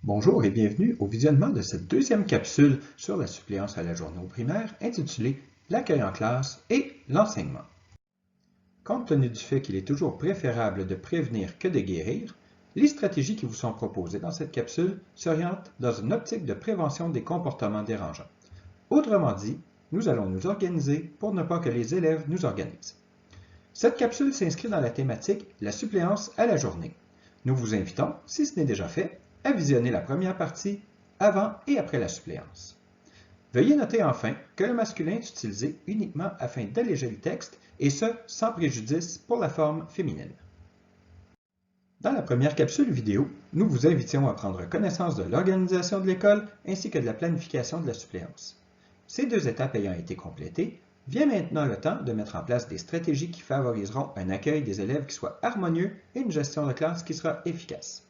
Bonjour et bienvenue au visionnement de cette deuxième capsule sur la suppléance à la journée au primaire intitulée L'accueil en classe et l'enseignement. Compte tenu du fait qu'il est toujours préférable de prévenir que de guérir, les stratégies qui vous sont proposées dans cette capsule s'orientent dans une optique de prévention des comportements dérangeants. Autrement dit, nous allons nous organiser pour ne pas que les élèves nous organisent. Cette capsule s'inscrit dans la thématique La suppléance à la journée. Nous vous invitons, si ce n'est déjà fait, à visionner la première partie avant et après la suppléance. Veuillez noter enfin que le masculin est utilisé uniquement afin d'alléger le texte et ce, sans préjudice pour la forme féminine. Dans la première capsule vidéo, nous vous invitions à prendre connaissance de l'organisation de l'école ainsi que de la planification de la suppléance. Ces deux étapes ayant été complétées, vient maintenant le temps de mettre en place des stratégies qui favoriseront un accueil des élèves qui soit harmonieux et une gestion de classe qui sera efficace.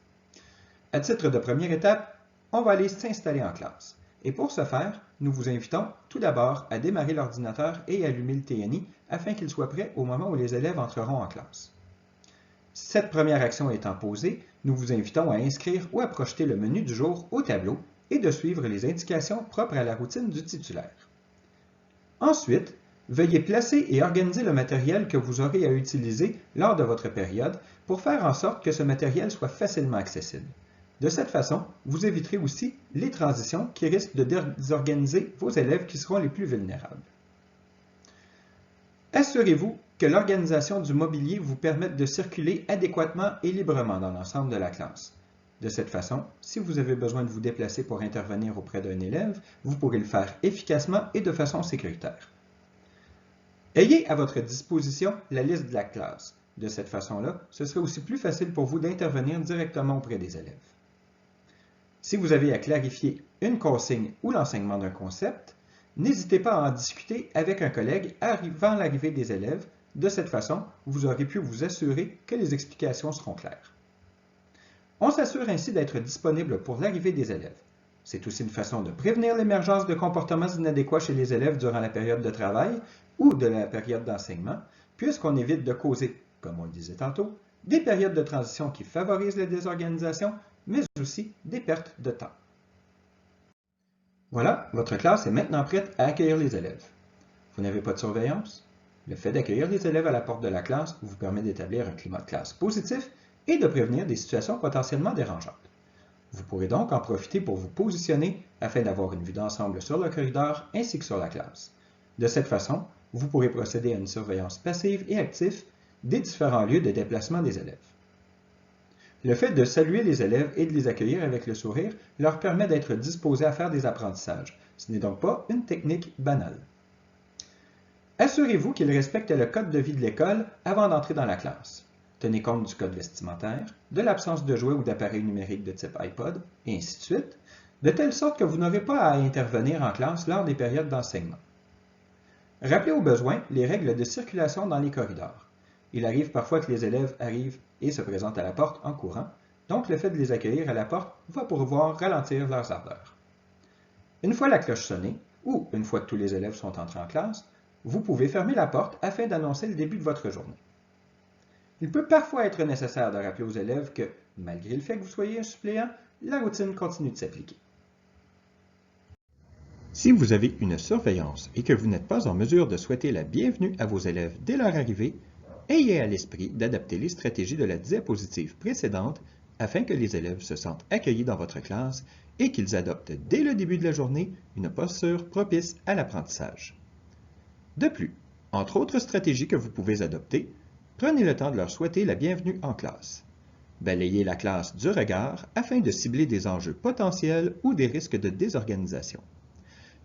À titre de première étape, on va aller s'installer en classe. Et pour ce faire, nous vous invitons tout d'abord à démarrer l'ordinateur et allumer le TNI afin qu'il soit prêt au moment où les élèves entreront en classe. Cette première action étant posée, nous vous invitons à inscrire ou à projeter le menu du jour au tableau et de suivre les indications propres à la routine du titulaire. Ensuite, veuillez placer et organiser le matériel que vous aurez à utiliser lors de votre période pour faire en sorte que ce matériel soit facilement accessible. De cette façon, vous éviterez aussi les transitions qui risquent de désorganiser vos élèves qui seront les plus vulnérables. Assurez-vous que l'organisation du mobilier vous permette de circuler adéquatement et librement dans l'ensemble de la classe. De cette façon, si vous avez besoin de vous déplacer pour intervenir auprès d'un élève, vous pourrez le faire efficacement et de façon sécuritaire. Ayez à votre disposition la liste de la classe. De cette façon-là, ce sera aussi plus facile pour vous d'intervenir directement auprès des élèves. Si vous avez à clarifier une consigne ou l'enseignement d'un concept, n'hésitez pas à en discuter avec un collègue avant l'arrivée des élèves. De cette façon, vous aurez pu vous assurer que les explications seront claires. On s'assure ainsi d'être disponible pour l'arrivée des élèves. C'est aussi une façon de prévenir l'émergence de comportements inadéquats chez les élèves durant la période de travail ou de la période d'enseignement, puisqu'on évite de causer, comme on le disait tantôt, des périodes de transition qui favorisent la désorganisation, mais aussi des pertes de temps. Voilà, votre classe est maintenant prête à accueillir les élèves. Vous n'avez pas de surveillance? Le fait d'accueillir les élèves à la porte de la classe vous permet d'établir un climat de classe positif et de prévenir des situations potentiellement dérangeantes. Vous pourrez donc en profiter pour vous positionner afin d'avoir une vue d'ensemble sur le corridor ainsi que sur la classe. De cette façon, vous pourrez procéder à une surveillance passive et active des différents lieux de déplacement des élèves. Le fait de saluer les élèves et de les accueillir avec le sourire leur permet d'être disposés à faire des apprentissages. Ce n'est donc pas une technique banale. Assurez-vous qu'ils respectent le code de vie de l'école avant d'entrer dans la classe. Tenez compte du code vestimentaire, de l'absence de jouets ou d'appareils numériques de type iPod, et ainsi de suite, de telle sorte que vous n'aurez pas à intervenir en classe lors des périodes d'enseignement. Rappelez au besoin les règles de circulation dans les corridors. Il arrive parfois que les élèves arrivent et se présentent à la porte en courant, donc le fait de les accueillir à la porte va pouvoir ralentir leurs ardeurs. Une fois la cloche sonnée, ou une fois que tous les élèves sont entrés en classe, vous pouvez fermer la porte afin d'annoncer le début de votre journée. Il peut parfois être nécessaire de rappeler aux élèves que, malgré le fait que vous soyez un suppléant, la routine continue de s'appliquer. Si vous avez une surveillance et que vous n'êtes pas en mesure de souhaiter la bienvenue à vos élèves dès leur arrivée, ayez à l'esprit d'adapter les stratégies de la diapositive précédente afin que les élèves se sentent accueillis dans votre classe et qu'ils adoptent dès le début de la journée une posture propice à l'apprentissage. De plus, entre autres stratégies que vous pouvez adopter, prenez le temps de leur souhaiter la bienvenue en classe. Balayez la classe du regard afin de cibler des enjeux potentiels ou des risques de désorganisation.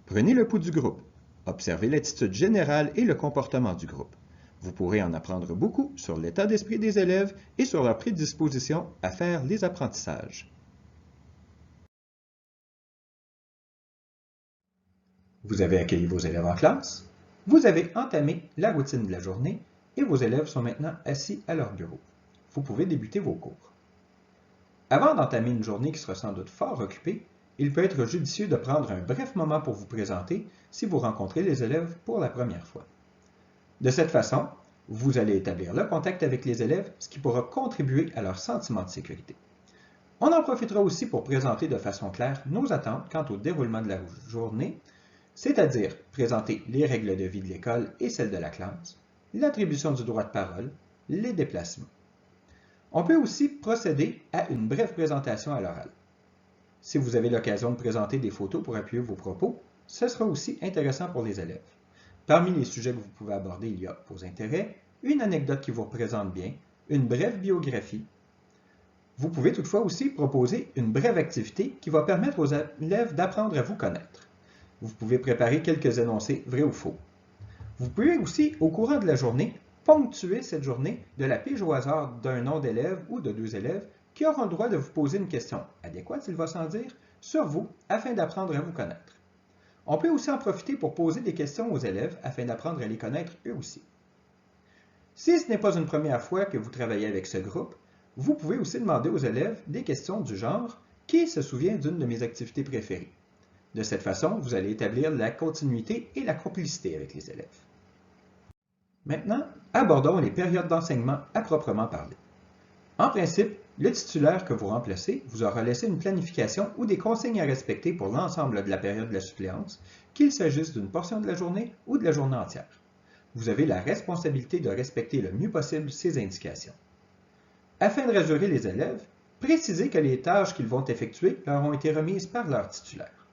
Prenez le pouls du groupe. Observez l'attitude générale et le comportement du groupe. Vous pourrez en apprendre beaucoup sur l'état d'esprit des élèves et sur leur prédisposition à faire les apprentissages. Vous avez accueilli vos élèves en classe, vous avez entamé la routine de la journée et vos élèves sont maintenant assis à leur bureau. Vous pouvez débuter vos cours. Avant d'entamer une journée qui sera sans doute fort occupée, il peut être judicieux de prendre un bref moment pour vous présenter si vous rencontrez les élèves pour la première fois. De cette façon, vous allez établir le contact avec les élèves, ce qui pourra contribuer à leur sentiment de sécurité. On en profitera aussi pour présenter de façon claire nos attentes quant au déroulement de la journée, c'est-à-dire présenter les règles de vie de l'école et celles de la classe, l'attribution du droit de parole, les déplacements. On peut aussi procéder à une brève présentation à l'oral. Si vous avez l'occasion de présenter des photos pour appuyer vos propos, ce sera aussi intéressant pour les élèves. Parmi les sujets que vous pouvez aborder, il y a vos intérêts, une anecdote qui vous représente bien, une brève biographie. Vous pouvez toutefois aussi proposer une brève activité qui va permettre aux élèves d'apprendre à vous connaître. Vous pouvez préparer quelques énoncés vrais ou faux. Vous pouvez aussi, au courant de la journée, ponctuer cette journée de la pige au hasard d'un nom d'élève ou de 2 élèves qui auront le droit de vous poser une question adéquate, il va sans dire, sur vous afin d'apprendre à vous connaître. On peut aussi en profiter pour poser des questions aux élèves afin d'apprendre à les connaître eux aussi. Si ce n'est pas une première fois que vous travaillez avec ce groupe, vous pouvez aussi demander aux élèves des questions du genre « Qui se souvient d'une de mes activités préférées ?» De cette façon, vous allez établir la continuité et la complicité avec les élèves. Maintenant, abordons les périodes d'enseignement à proprement parler. En principe, le titulaire que vous remplacez vous aura laissé une planification ou des consignes à respecter pour l'ensemble de la période de la suppléance, qu'il s'agisse d'une portion de la journée ou de la journée entière. Vous avez la responsabilité de respecter le mieux possible ces indications. Afin de rassurer les élèves, précisez que les tâches qu'ils vont effectuer leur ont été remises par leur titulaire.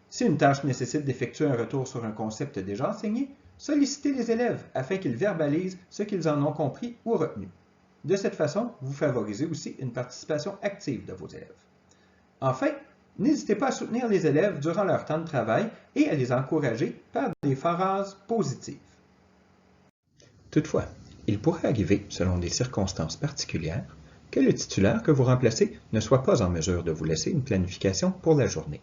Si une tâche nécessite d'effectuer un retour sur un concept déjà enseigné, sollicitez les élèves afin qu'ils verbalisent ce qu'ils en ont compris ou retenu. De cette façon, vous favorisez aussi une participation active de vos élèves. Enfin, n'hésitez pas à soutenir les élèves durant leur temps de travail et à les encourager par des phrases positives. Toutefois, il pourrait arriver, selon des circonstances particulières, que le titulaire que vous remplacez ne soit pas en mesure de vous laisser une planification pour la journée.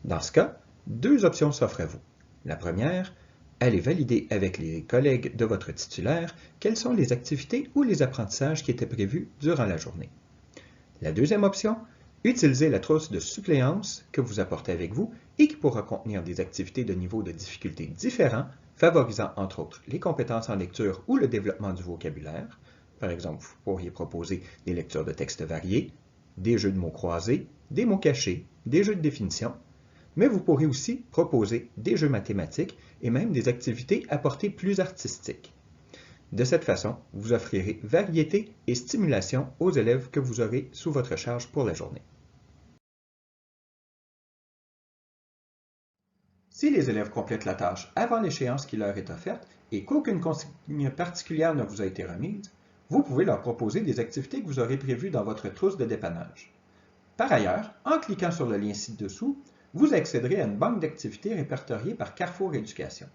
Dans ce cas, 2 options s'offrent à vous. La première, allez valider avec les collègues de votre titulaire quelles sont les activités ou les apprentissages qui étaient prévus durant la journée. La deuxième option, utilisez la trousse de suppléance que vous apportez avec vous et qui pourra contenir des activités de niveau de difficulté différents, favorisant entre autres les compétences en lecture ou le développement du vocabulaire. Par exemple, vous pourriez proposer des lectures de textes variés, des jeux de mots croisés, des mots cachés, des jeux de définition, mais vous pourrez aussi proposer des jeux mathématiques et même des activités à portée plus artistique. De cette façon, vous offrirez variété et stimulation aux élèves que vous aurez sous votre charge pour la journée. Si les élèves complètent la tâche avant l'échéance qui leur est offerte et qu'aucune consigne particulière ne vous a été remise, vous pouvez leur proposer des activités que vous aurez prévues dans votre trousse de dépannage. Par ailleurs, en cliquant sur le lien ci-dessous, vous accéderez à une banque d'activités répertoriée par Carrefour Éducation.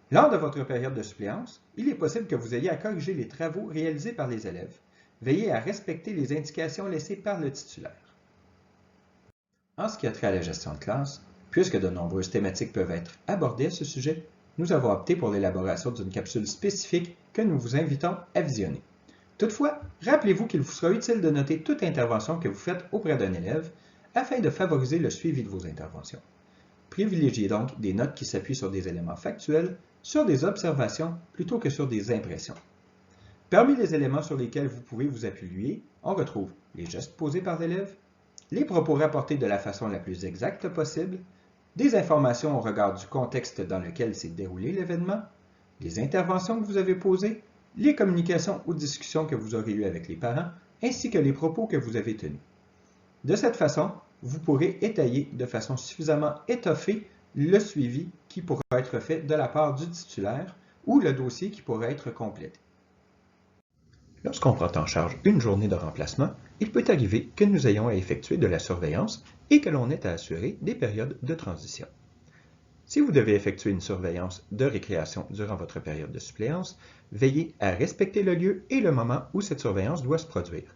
Lors de votre période de suppléance, il est possible que vous ayez à corriger les travaux réalisés par les élèves. Veillez à respecter les indications laissées par le titulaire. En ce qui a trait à la gestion de classe, puisque de nombreuses thématiques peuvent être abordées à ce sujet, nous avons opté pour l'élaboration d'une capsule spécifique que nous vous invitons à visionner. Toutefois, rappelez-vous qu'il vous sera utile de noter toute intervention que vous faites auprès d'un élève afin de favoriser le suivi de vos interventions. Privilégiez donc des notes qui s'appuient sur des éléments factuels, sur des observations plutôt que sur des impressions. Parmi les éléments sur lesquels vous pouvez vous appuyer, on retrouve les gestes posés par l'élève, les propos rapportés de la façon la plus exacte possible, des informations au regard du contexte dans lequel s'est déroulé l'événement, les interventions que vous avez posées, les communications ou discussions que vous aurez eues avec les parents, ainsi que les propos que vous avez tenus. De cette façon, vous pourrez étayer de façon suffisamment étoffée le suivi qui pourra être fait de la part du titulaire ou le dossier qui pourra être complété. Lorsqu'on prend en charge une journée de remplacement, il peut arriver que nous ayons à effectuer de la surveillance et que l'on ait à assurer des périodes de transition. Si vous devez effectuer une surveillance de récréation durant votre période de suppléance, veillez à respecter le lieu et le moment où cette surveillance doit se produire.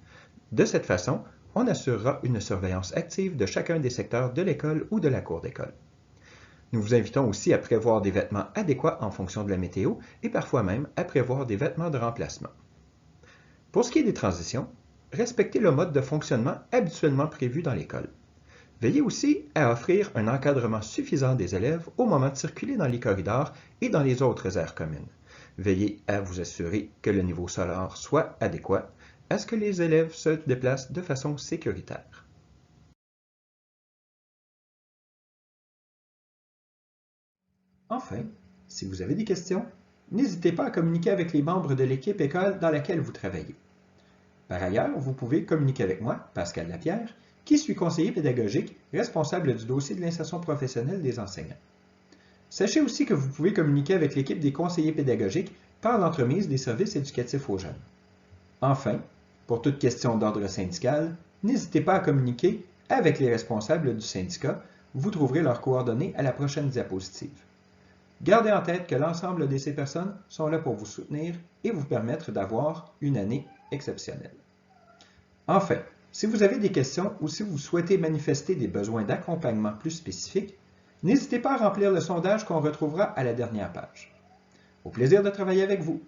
De cette façon, on assurera une surveillance active de chacun des secteurs de l'école ou de la cour d'école. Nous vous invitons aussi à prévoir des vêtements adéquats en fonction de la météo et parfois même à prévoir des vêtements de remplacement. Pour ce qui est des transitions, respectez le mode de fonctionnement habituellement prévu dans l'école. Veillez aussi à offrir un encadrement suffisant des élèves au moment de circuler dans les corridors et dans les autres aires communes. Veillez à vous assurer que le niveau sonore soit adéquat. à ce que les élèves se déplacent de façon sécuritaire. Enfin, si vous avez des questions, n'hésitez pas à communiquer avec les membres de l'équipe école dans laquelle vous travaillez. Par ailleurs, vous pouvez communiquer avec moi, Pascal Lapierre, qui suis conseiller pédagogique responsable du dossier de l'insertion professionnelle des enseignants. Sachez aussi que vous pouvez communiquer avec l'équipe des conseillers pédagogiques par l'entremise des services éducatifs aux jeunes. Enfin, pour toute question d'ordre syndical, n'hésitez pas à communiquer avec les responsables du syndicat. Vous trouverez leurs coordonnées à la prochaine diapositive. Gardez en tête que l'ensemble de ces personnes sont là pour vous soutenir et vous permettre d'avoir une année exceptionnelle. Enfin, si vous avez des questions ou si vous souhaitez manifester des besoins d'accompagnement plus spécifiques, n'hésitez pas à remplir le sondage qu'on retrouvera à la dernière page. Au plaisir de travailler avec vous!